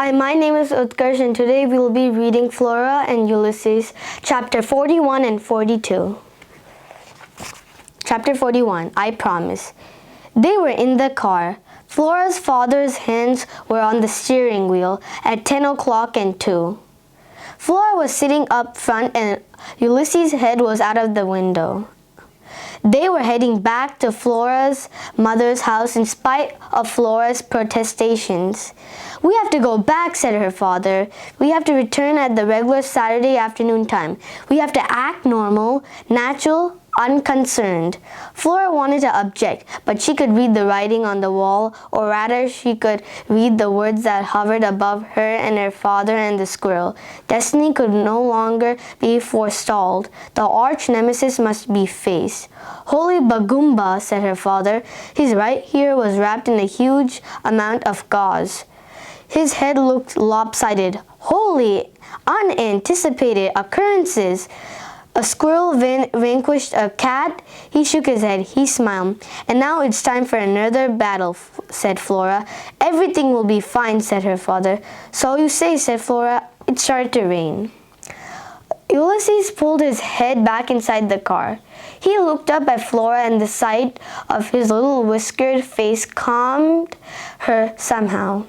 Hi, my name is Utkarsh and today we will be reading Flora and Ulysses, chapter 41 and 42. Chapter 41, I Promise. They were in the car. Flora's father's hands were on the steering wheel at 10 o'clock and 2. Flora was sitting up front and Ulysses' head was out of the window. They were heading back to Flora's mother's house in spite of Flora's protestations. "We have to go back," said her father. "We have to return at the regular Saturday afternoon time. We have to act normal, natural, unconcerned." Flora wanted to object, but she could read the writing on the wall, or rather she could read the words that hovered above her and her father and the squirrel. Destiny could no longer be forestalled. The arch nemesis must be faced. "Holy Bagumba," said her father. His right ear was wrapped in a huge amount of gauze. His head looked lopsided. "Holy, unanticipated occurrences. A squirrel vanquished a cat." He shook his head. He smiled. "And now it's time for another battle," said Flora. "Everything will be fine," said her father. "So you say," said Flora. It started to rain. Ulysses pulled his head back inside the car. He looked up at Flora and the sight of his little whiskered face calmed her somehow.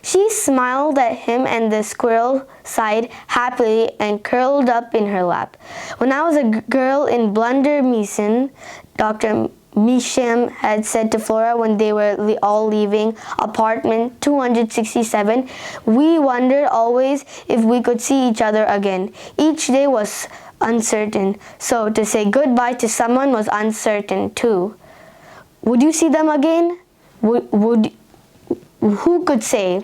She smiled at him and the squirrel sighed happily and curled up in her lap. "When I was a girl in Blunder Meeson," Dr. Measham had said to Flora when they were all leaving apartment 267, "we wondered always if we could see each other again. Each day was uncertain, so to say goodbye to someone was uncertain too. Would you see them again? Who could say?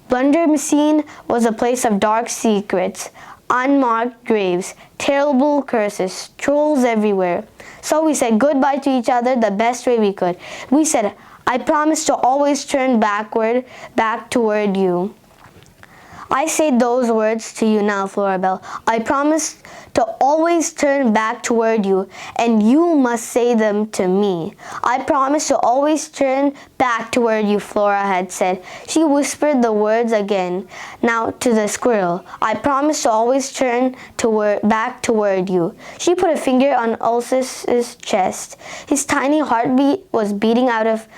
Blunder Meeson was a place of dark secrets, unmarked graves, terrible curses, trolls everywhere. So we said goodbye to each other the best way we could. We said, 'I promise to always turn back toward you.' I say those words to you now, Florabelle. I promise to always turn back toward you, and you must say them to me. I promise to always turn back toward you," Flora had said. She whispered the words again, now to the squirrel. "I promise to always turn back toward you." She put a finger on Ulysses' chest. His tiny heartbeat was beating out of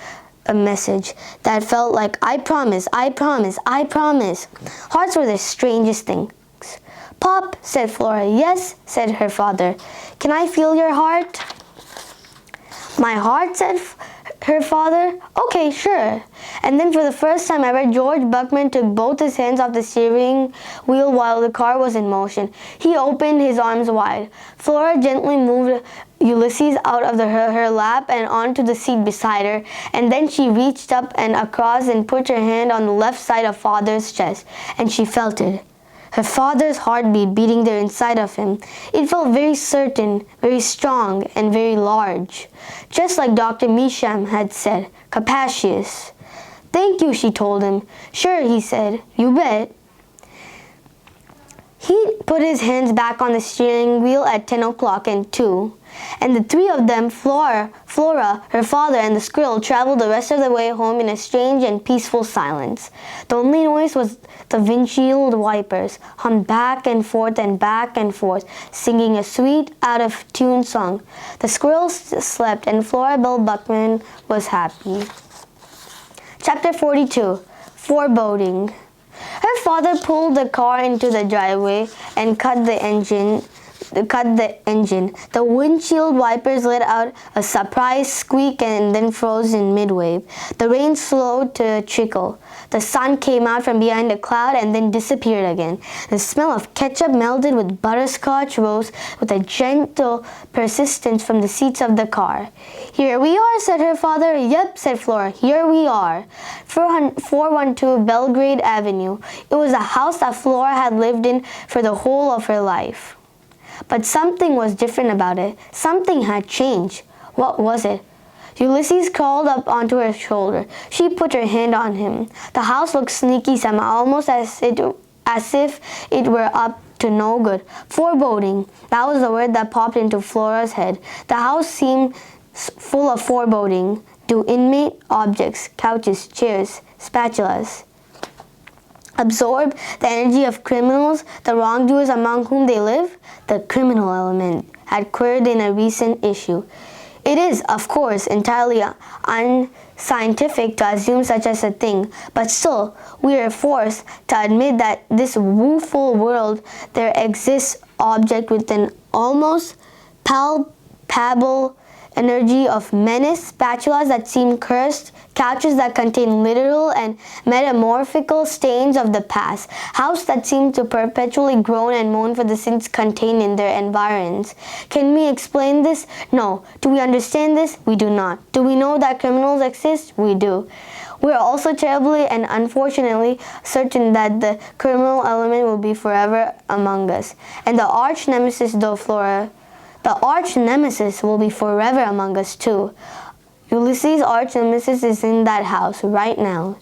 a message that felt like, "I promise, I promise, I promise." Hearts were the strangest things. "Pop," said Flora. "Yes," said her father. "Can I feel your heart?" "My heart," said her father. "Okay, sure." And then for the first time ever, George Buckman took both his hands off the steering wheel while the car was in motion. He opened his arms wide. Flora gently moved Ulysses out of her lap and onto the seat beside her, and then she reached up and across and put her hand on the left side of father's chest, and she felt it. Her father's heartbeat beating there inside of him. It felt very certain, very strong, and very large. Just like Dr. Measham had said, capacious. "Thank you," she told him. "Sure," he said. "You bet." He put his hands back on the steering wheel at 10 o'clock and 2. And the three of them, Flora, her father, and the squirrel, traveled the rest of the way home in a strange and peaceful silence. The only noise was the windshield wipers, hummed back and forth, singing a sweet, out-of-tune song. The squirrels slept, and Flora Belle Buckman was happy. Chapter 42, Foreboding. Her father pulled the car into the driveway and cut the engine. The windshield wipers let out a surprised squeak and then froze in mid-wave. The rain slowed to a trickle. The sun came out from behind a cloud and then disappeared again. The smell of ketchup melted with butterscotch rose with a gentle persistence from the seats of the car. "Here we are," said her father. "Yep," said Flora. "Here we are." 412 Belgrade Avenue. It was a house that Flora had lived in for the whole of her life. But something was different about it. Something had changed. What was it? Ulysses crawled up onto her shoulder. She put her hand on him. The house looked sneaky somehow, almost as if it were up to no good. Foreboding. That was the word that popped into Flora's head. The house seemed full of foreboding. Do inanimate objects, couches, chairs, spatulas. absorb the energy of criminals, the wrongdoers among whom they live? The criminal element had queried in a recent issue. It is, of course, entirely unscientific to assume such as a thing, but still, we are forced to admit that this woeful world there exists object with an almost palpable energy of menace, spatulas that seem cursed, couches that contain literal and metamorphical stains of the past, houses that seem to perpetually groan and moan for the sins contained in their environs. Can we explain this? No. Do we understand this? We do not. Do we know that criminals exist? We do. We are also terribly and unfortunately certain that the criminal element will be forever among us. And the arch nemesis, the arch nemesis will be forever among us too. Ulysses' arch nemesis is in that house right now.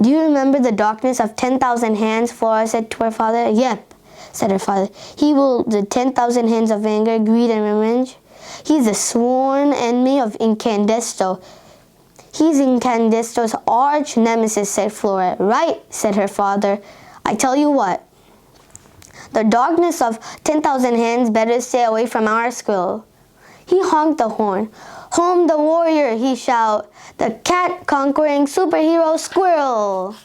Do you remember the darkness of 10,000 hands? Flora said to her father. Yep, said her father. He will the 10,000 hands of anger, greed, and revenge. He's a sworn enemy of Incandesto. He's Incandesto's arch nemesis, said Flora. Right, said her father. I tell you what. The darkness of 10,000 hands better stay away from our school. He honked the horn. Home the warrior, he shouted. The cat-conquering superhero squirrel.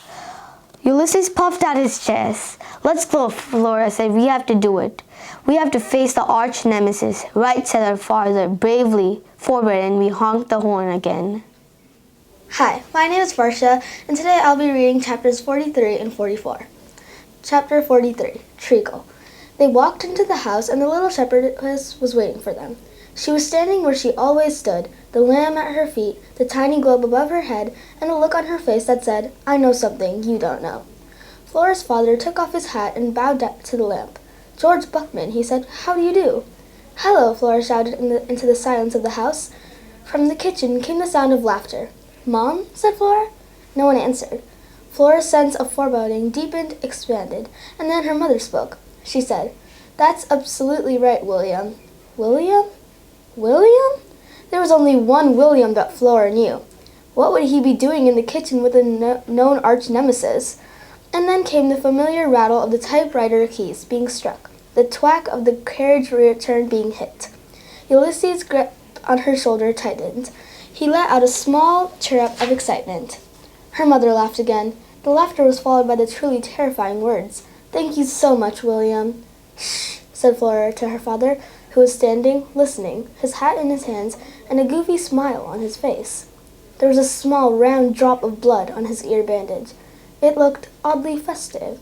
Ulysses puffed out his chest. Let's go, Flora said. We have to do it. We have to face the arch nemesis. Right, said her father, bravely forward, and we honked the horn again. Hi, my name is Varsha, and today I'll be reading chapters 43 and 44. Chapter 43, Treacle. They walked into the house, and the little shepherdess was waiting for them. She was standing where she always stood, the lamb at her feet, the tiny globe above her head, and a look on her face that said, I know something you don't know. Flora's father took off his hat and bowed to the lamp. George Buckman, he said, how do you do? Hello, Flora shouted into the silence of the house. From the kitchen came the sound of laughter. Mom? Said Flora. No one answered. Flora's sense of foreboding deepened, expanded, and then her mother spoke. She said, That's absolutely right, William. William? William? There was only one William that Flora knew. What would he be doing in the kitchen with a known arch nemesis? And then came the familiar rattle of the typewriter keys being struck, the thwack of the carriage rear turn being hit. Ulysses' grip on her shoulder tightened. He let out a small chirrup of excitement. Her mother laughed again. The laughter was followed by the truly terrifying words. Thank you so much, William. Shh, said Flora to her father, who was standing, listening, his hat in his hands, and a goofy smile on his face. There was a small, round drop of blood on his ear bandage. It looked oddly festive.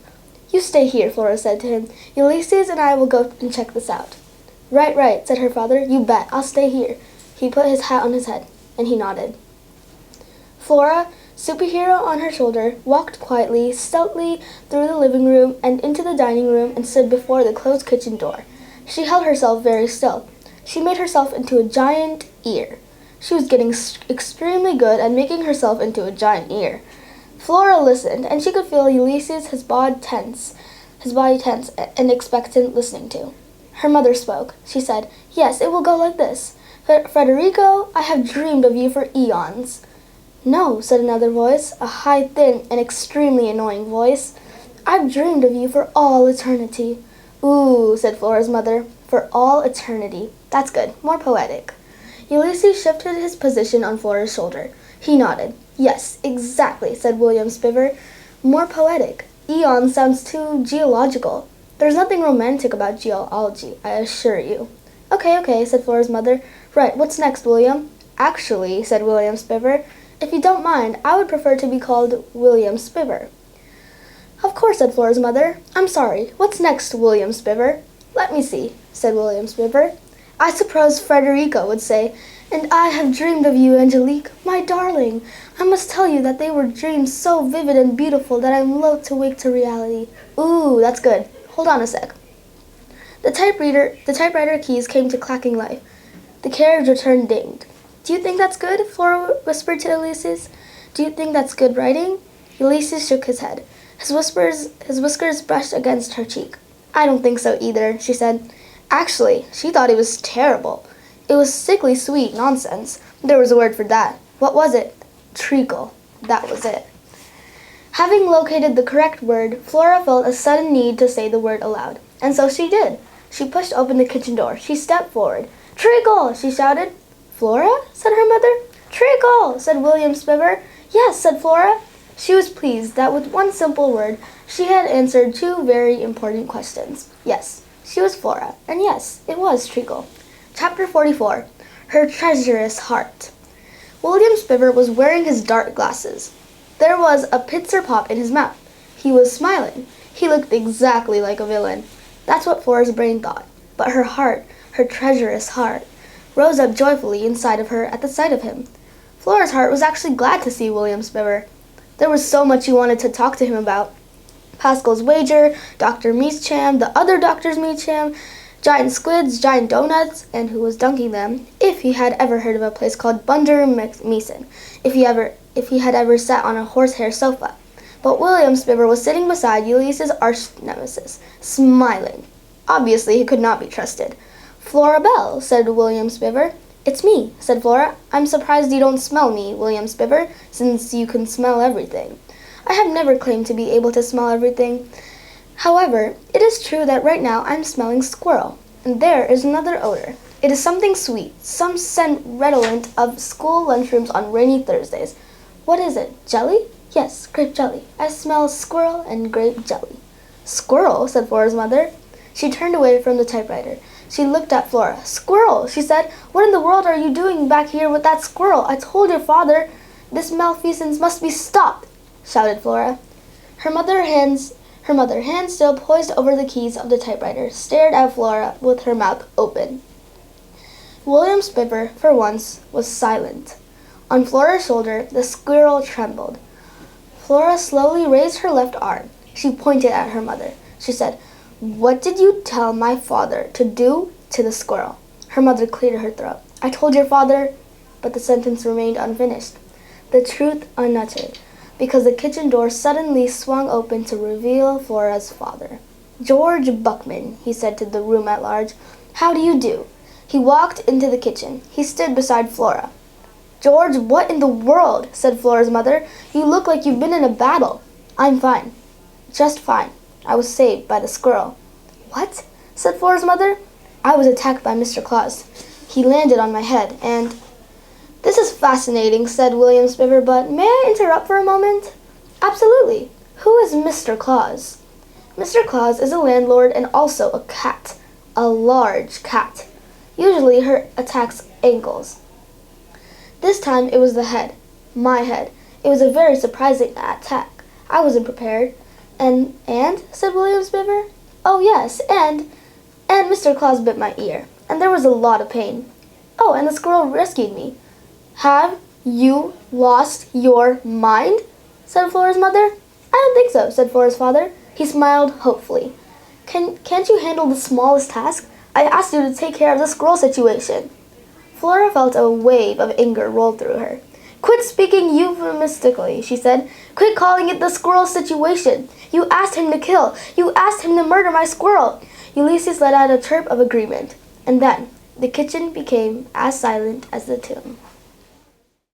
You stay here, Flora said to him. Ulysses and I will go and check this out. Right, said her father. You bet. I'll stay here. He put his hat on his head, and he nodded. Flora, superhero on her shoulder, walked quietly, stoutly through the living room and into the dining room and stood before the closed kitchen door. She held herself very still. She made herself into a giant ear. She was getting extremely good at making herself into a giant ear. Flora listened, and she could feel Ulysses, his body tense and expectant, listening to. Her mother spoke. She said, Yes, it will go like this. Federico, I have dreamed of you for eons. No, said another voice, a high, thin, and extremely annoying voice. I've dreamed of you for all eternity. Ooh, said Flora's mother, for all eternity. That's good, more poetic. Ulysses shifted his position on Flora's shoulder. He nodded. Yes, exactly, said William Spiver. More poetic. Eon sounds too geological. There's nothing romantic about geology, I assure you. Okay, said Flora's mother. Right, what's next, William? Actually, said William Spiver, if you don't mind, I would prefer to be called William Spiver. Of course, said Flora's mother. I'm sorry. What's next, William Spiver? Let me see, said William Spiver. I suppose Frederico would say, And I have dreamed of you, Angelique, my darling. I must tell you that they were dreams so vivid and beautiful that I'm loath to wake to reality. Ooh, that's good. Hold on a sec. The typewriter keys came to clacking life. The carriage return dinged. Do you think that's good? Flora whispered to Ulysses. Do you think that's good writing? Ulysses shook his head. His whiskers brushed against her cheek. I don't think so either, she said. Actually, she thought it was terrible. It was sickly sweet nonsense. There was a word for that. What was it? Treacle. That was it. Having located the correct word, Flora felt a sudden need to say the word aloud, and so she did. She pushed open the kitchen door. She stepped forward. "Treacle!" she shouted. "Flora?" said her mother. "Treacle!" said William Spiver. "Yes," said Flora. She was pleased that with one simple word she had answered two very important questions. Yes, she was Flora, and yes, it was Treacle. Chapter 44. Her Treacherous Heart. William Spiver was wearing his dark glasses. There was a pitzer pop in his mouth. He was smiling. He looked exactly like a villain. That's what Flora's brain thought. But her heart, her treacherous heart, rose up joyfully inside of her at the sight of him. Flora's heart was actually glad to see William Spiver. There was so much she wanted to talk to him about. Pascal's wager, Dr. Meacham, the other Drs. Meacham, giant squids, giant donuts, and who was dunking them, if he had ever heard of a place called Bunder Meeson, if he had ever sat on a horsehair sofa. But William Spiver was sitting beside Ulysses' arch nemesis, smiling. Obviously, he could not be trusted. "Flora Bell," said William Spiver. "It's me," said Flora. "I'm surprised you don't smell me, William Spiver, since you can smell everything." "I have never claimed to be able to smell everything. However, it is true that right now I'm smelling squirrel, and there is another odor. It is something sweet, some scent redolent of school lunchrooms on rainy Thursdays. What is it, jelly? Yes, grape jelly. I smell squirrel and grape jelly." "Squirrel?" said Flora's mother. She turned away from the typewriter. She looked at Flora. "Squirrel," she said. "What in the world are you doing back here with that squirrel? I told your father. This malfeasance must be stopped," shouted Flora. Her mother, hands still poised over the keys of the typewriter, stared at Flora with her mouth open. William Spiver, for once, was silent. On Flora's shoulder, the squirrel trembled. Flora slowly raised her left arm. She pointed at her mother. She said, "What did you tell my father to do to the squirrel?" Her mother cleared her throat. "I told your father," but the sentence remained unfinished, the truth unuttered, because the kitchen door suddenly swung open to reveal Flora's father. "George Buckman," he said to the room at large. "How do you do?" He walked into the kitchen. He stood beside Flora. "George, what in the world?" said Flora's mother. "You look like you've been in a battle." "I'm fine. Just fine. I was saved by the squirrel." "What?" said Flora's mother. "I was attacked by Mr. Claus. He landed on my head, and—" "This is fascinating," said William Spiver, "but may I interrupt for a moment?" "Absolutely. Who is Mr. Claus?" "Mr. Claus is a landlord and also a cat. A large cat. Usually her attacks ankles. This time it was the head. My head. It was a very surprising attack. I wasn't prepared." And, said William Spiver. "Oh, yes, and Mr. Claus bit my ear, and there was a lot of pain. Oh, and the squirrel rescued me." "Have you lost your mind?" said Flora's mother. "I don't think so," said Flora's father. He smiled hopefully. Can't you handle the smallest task? I asked you to take care of the squirrel situation." Flora felt a wave of anger roll through her. "Quit speaking euphemistically," she said. "Quit calling it the squirrel situation. You asked him to kill. You asked him to murder my squirrel." Ulysses let out a chirp of agreement, and then the kitchen became as silent as the tomb.